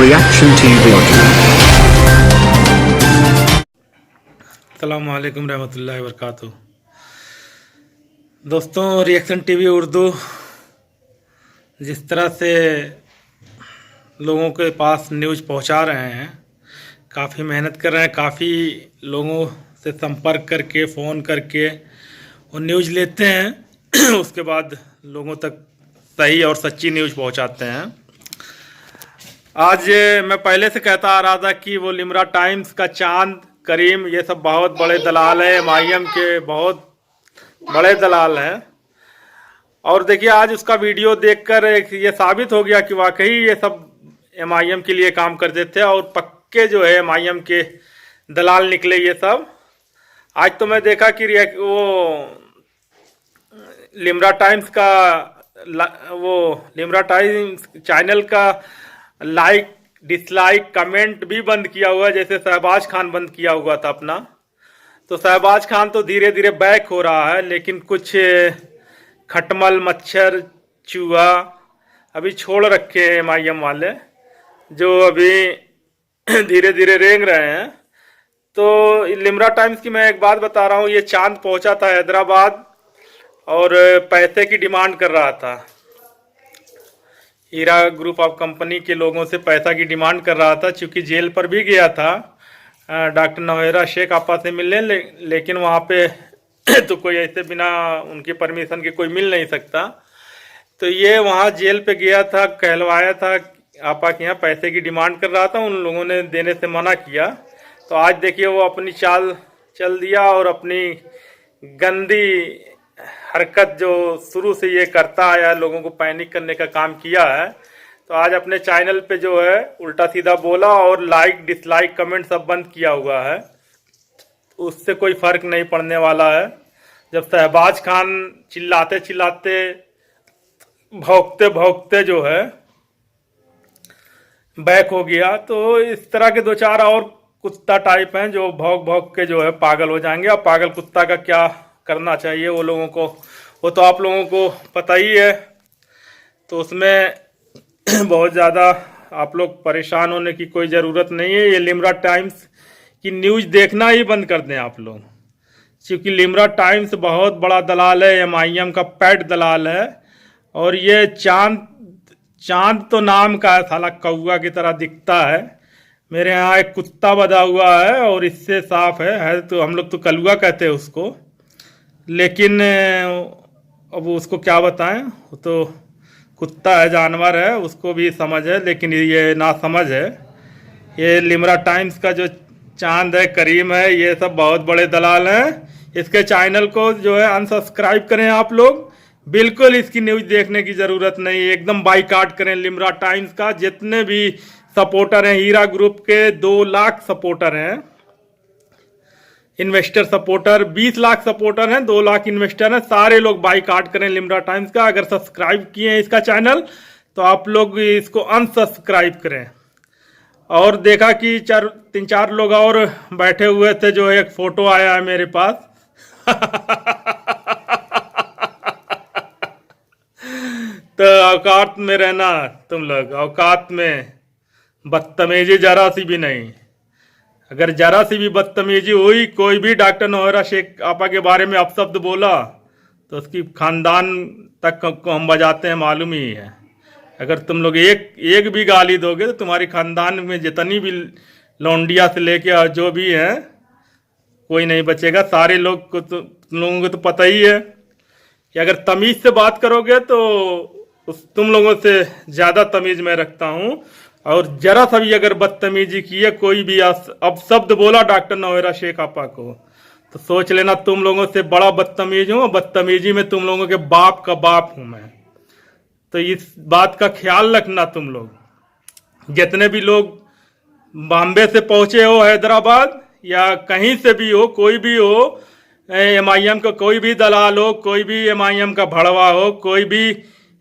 Reaction TV अस्सलाम वालेकुम रहमतुल्लाहि वबरकातुहू। दोस्तों, रिएक्शन टीवी उर्दू जिस तरह से लोगों के पास न्यूज़ पहुंचा रहे हैं, काफ़ी मेहनत कर रहे हैं, काफ़ी लोगों से संपर्क करके फ़ोन करके वो न्यूज़ लेते हैं उसके बाद लोगों तक सही और सच्ची न्यूज़ पहुंचाते हैं। आज मैं पहले से कहता आ रहा था कि वो लिमरा टाइम्स का चांद करीम ये सब बहुत बड़े दलाल हैं, एमआईएम के बहुत बड़े दलाल हैं। और देखिए, आज उसका वीडियो देखकर ये साबित हो गया कि वाकई ये सब एमआईएम के लिए काम करते थे और पक्के जो है एमआईएम के दलाल निकले ये सब। आज तो मैं देखा कि वो लिमरा टाइम्स का लिमरा टाइम्स चैनल का लाइक डिसलाइक कमेंट भी बंद किया हुआ है, जैसे शहबाज खान बंद किया हुआ था अपना। तो शहबाज खान तो धीरे धीरे बैक हो रहा है, लेकिन कुछ खटमल मच्छर चूहा अभी छोड़ रखे हैं एमआईएम वाले, जो अभी धीरे धीरे रेंग रहे हैं। तो लिमरा टाइम्स की मैं एक बात बता रहा हूँ, ये चांद पहुंचा था हैदराबाद और पैसे की डिमांड कर रहा था। हीरा ग्रुप ऑफ कंपनी के लोगों से पैसा की डिमांड कर रहा था, क्योंकि जेल पर भी गया था डॉक्टर नवेरा शेख आपा से मिलने, लेकिन वहाँ पे तो कोई ऐसे बिना उनके परमिशन के कोई मिल नहीं सकता। तो ये वहाँ जेल पे गया था, कहलवाया था, आपा के यहाँ पैसे की डिमांड कर रहा था, उन लोगों ने देने से मना किया। तो आज देखिए वो अपनी चाल चल दिया और अपनी गंदी हरकत जो शुरू से ये करता आया, लोगों को पैनिक करने का काम किया है, तो आज अपने चैनल पे जो है उल्टा सीधा बोला और लाइक डिसलाइक कमेंट सब बंद किया हुआ है। उससे कोई फर्क नहीं पड़ने वाला है। जब शहबाज खान चिल्लाते चिल्लाते भौंकते भौंकते जो है बैक हो गया, तो इस तरह के दो चार और कुत्ता टाइप हैं जो भौंक भौंक के जो है पागल हो जाएंगे। और पागल कुत्ता का क्या करना चाहिए वो लोगों को, वो तो आप लोगों को पता ही है। तो उसमें बहुत ज़्यादा आप लोग परेशान होने की कोई ज़रूरत नहीं है। ये लिमरा टाइम्स की न्यूज़ देखना ही बंद कर दें आप लोग, क्योंकि लिमरा टाइम्स बहुत बड़ा दलाल है, एमआईएम का पेट दलाल है। और ये चांद तो नाम का है, साला कौआ की तरह दिखता है। मेरे यहाँ एक कुत्ता बधा हुआ है और इससे साफ है तो हम लोग तो कलुआ कहते हैं उसको, लेकिन अब उसको क्या बताएं, वो तो कुत्ता है, जानवर है, उसको भी समझ है, लेकिन ये ना समझ है। ये लिमरा टाइम्स का जो चांद है करीम है, ये सब बहुत बड़े दलाल हैं। इसके चैनल को जो है अनसब्सक्राइब करें आप लोग, बिल्कुल इसकी न्यूज़ देखने की ज़रूरत नहीं है, एकदम बाइकाट करें लिमरा टाइम्स का। जितने भी सपोर्टर हैं हीरा ग्रुप के, 2 लाख सपोर्टर हैं, इन्वेस्टर सपोर्टर 20 लाख सपोर्टर हैं, 2 लाख इन्वेस्टर हैं, सारे लोग बाइकाट करें लिमरा टाइम्स का। अगर सब्सक्राइब किए हैं इसका चैनल तो आप लोग इसको अनसब्सक्राइब करें। और देखा कि 3-4 लोग और बैठे हुए थे, जो एक फोटो आया है मेरे पास तो औकात में रहना तुम लोग, औकात में बदतमीजी जरा सी भी नहीं। अगर जरा सी भी बदतमीजी हुई, कोई भी डॉक्टर नवेरा शेख आपा के बारे में अपशब्द बोला, तो उसकी खानदान तक को हम बजाते हैं, मालूम ही है। अगर तुम लोग एक भी गाली दोगे तो तुम्हारी खानदान में जितनी भी लौंडिया से लेके जो भी हैं, कोई नहीं बचेगा। सारे लोग को तुम लोगों को तो पता ही है कि अगर तमीज़ से बात करोगे तो तुम लोगों से ज़्यादा तमीज़ मैं रखता हूँ। और जरा सा भी अगर बदतमीजी की है, कोई भी अब शब्द बोला डॉक्टर नवेरा शेख आपा को, तो सोच लेना तुम लोगों से बड़ा बदतमीज हूँ। बदतमीजी में तुम लोगों के बाप का बाप हूँ मैं। तो इस बात का ख्याल रखना तुम लोग। जितने भी लोग बॉम्बे से पहुँचे हो, हैदराबाद या कहीं से भी हो, कोई भी हो, एमआईएम का कोई भी दलाल हो, कोई भी एमआईएम का भड़वा हो, कोई भी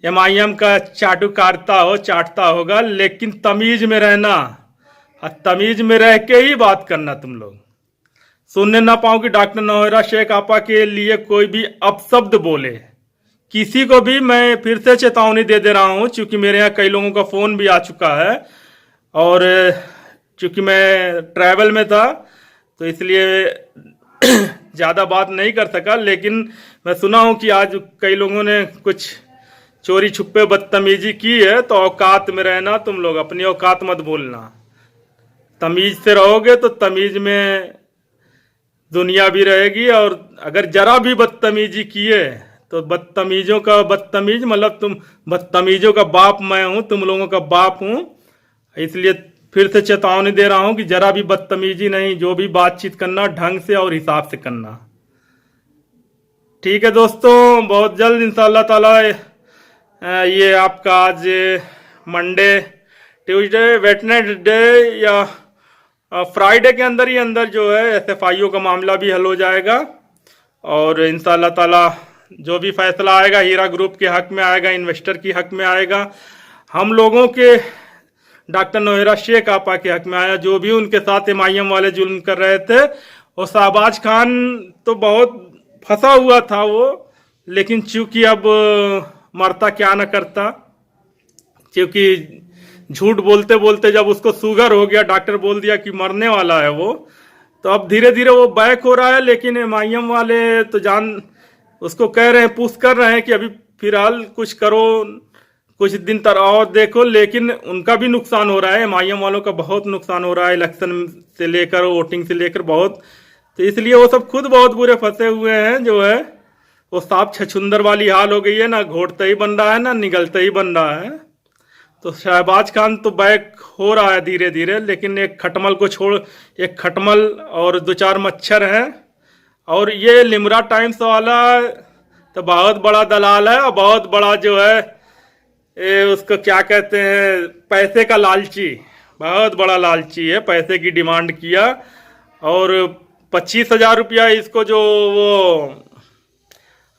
एमआईएम का चाटता होगा, लेकिन तमीज में रहना और तमीज में रह के ही बात करना। तुम लोग सुनने ना पाओ कि डॉक्टर नवेरा शेख आपा के लिए कोई भी अपशब्द बोले, किसी को भी। मैं फिर से चेतावनी दे रहा हूं, क्योंकि मेरे यहाँ कई लोगों का फोन भी आ चुका है और चूंकि मैं ट्रैवल में था तो इसलिए ज़्यादा बात नहीं कर सका, लेकिन मैं सुना हूँ कि आज कई लोगों ने कुछ चोरी छुपे बदतमीजी की है। तो औकात में रहना तुम लोग, अपनी औकात मत भूलना। तमीज से रहोगे तो तमीज में दुनिया भी रहेगी। और अगर जरा भी बदतमीजी किए तो बदतमीजों का बदतमीज मतलब तुम बदतमीजों का बाप मैं हूं, तुम लोगों का बाप हूं। इसलिए फिर से चेतावनी दे रहा हूं कि जरा भी बदतमीजी नहीं, जो भी बातचीत करना ढंग से और हिसाब से करना। ठीक है दोस्तों, बहुत जल्द इंशाल्लाह ताला ये आपका आज मंडे, ट्यूसडे, वेडनेसडे या फ्राइडे के अंदर ही अंदर जो है SFIO का मामला भी हल हो जाएगा। और इंशाल्लाह ताला जो भी फैसला आएगा हीरा ग्रुप के हक में आएगा, इन्वेस्टर के हक में आएगा, हम लोगों के डॉक्टर नौहरा शेख आपा के हक में आया। जो भी उनके साथ MIM वाले जुल्म कर रहे थे, और शहबाज खान तो बहुत फंसा हुआ था वो, लेकिन चूंकि अब मरता क्या न करता, क्योंकि झूठ बोलते बोलते जब उसको शुगर हो गया, डॉक्टर बोल दिया कि मरने वाला है वो, तो अब धीरे धीरे वो बैक हो रहा है। लेकिन MIM वाले तो जान उसको कह रहे हैं, पुश कर रहे हैं कि अभी फिलहाल कुछ करो, कुछ दिन तक और देखो। लेकिन उनका भी नुकसान हो रहा है, MIM वालों का बहुत नुकसान हो रहा है, इलेक्शन से लेकर वोटिंग से लेकर बहुत। तो इसलिए वो सब खुद बहुत बुरे फंसे हुए हैं। जो है वो साफ छछुंदर वाली हाल हो गई है, ना घोटते ही बन रहा है ना निगलते ही बन रहा है। तो शहबाज खान तो बैक हो रहा है धीरे धीरे, लेकिन एक खटमल को छोड़, एक खटमल और दो चार मच्छर हैं। और ये लिमरा टाइम्स वाला तो बहुत बड़ा दलाल है, और बहुत बड़ा जो है उसको क्या कहते हैं, पैसे का लालची, बहुत बड़ा लालची है। पैसे की डिमांड किया और 25,000 रुपया इसको, जो वो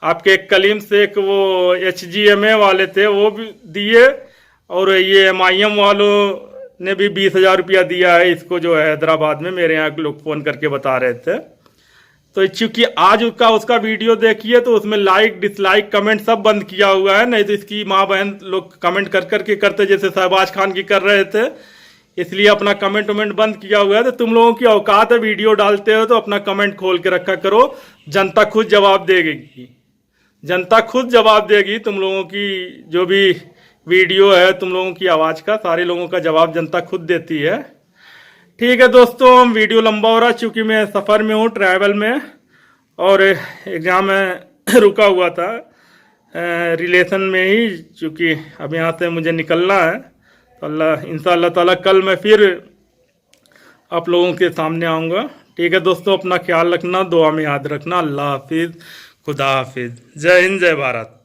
आपके कलीम से एक वो HGMA वाले थे वो भी दिए, और ये MIM वालों ने भी 20,000 रुपया दिया है इसको, जो है हैदराबाद में मेरे यहाँ लोग फोन करके बता रहे थे। तो चूंकि आज उसका वीडियो देखिए तो उसमें लाइक डिसलाइक कमेंट सब बंद किया हुआ है, नहीं तो इसकी माँ बहन लोग कमेंट कर करके करते जैसे शहबाज खान की कर रहे थे, इसलिए अपना कमेंट वमेंट बंद किया हुआ है। तो तुम लोगों की औकात है, वीडियो डालते हो तो अपना कमेंट खोल के रखा करो, जनता खुद जवाब देगी, जनता खुद जवाब देगी। तुम लोगों की जो भी वीडियो है, तुम लोगों की आवाज़ का, सारे लोगों का जवाब जनता खुद देती है। ठीक है दोस्तों, वीडियो लंबा हो रहा चूँकि मैं सफ़र में हूँ, ट्रैवल में, और एग्ज़ाम में रुका हुआ था रिलेशन में ही, चूँकि अब यहाँ से मुझे निकलना है। तो अल्लाह इंशाअल्लाह ताला कल मैं फिर आप लोगों के सामने आऊँगा। ठीक है दोस्तों, अपना ख्याल रखना, दुआ में याद रखना। अल्लाह हाफिज़, खुदा हाफिज़, जय हिंद, जय भारत।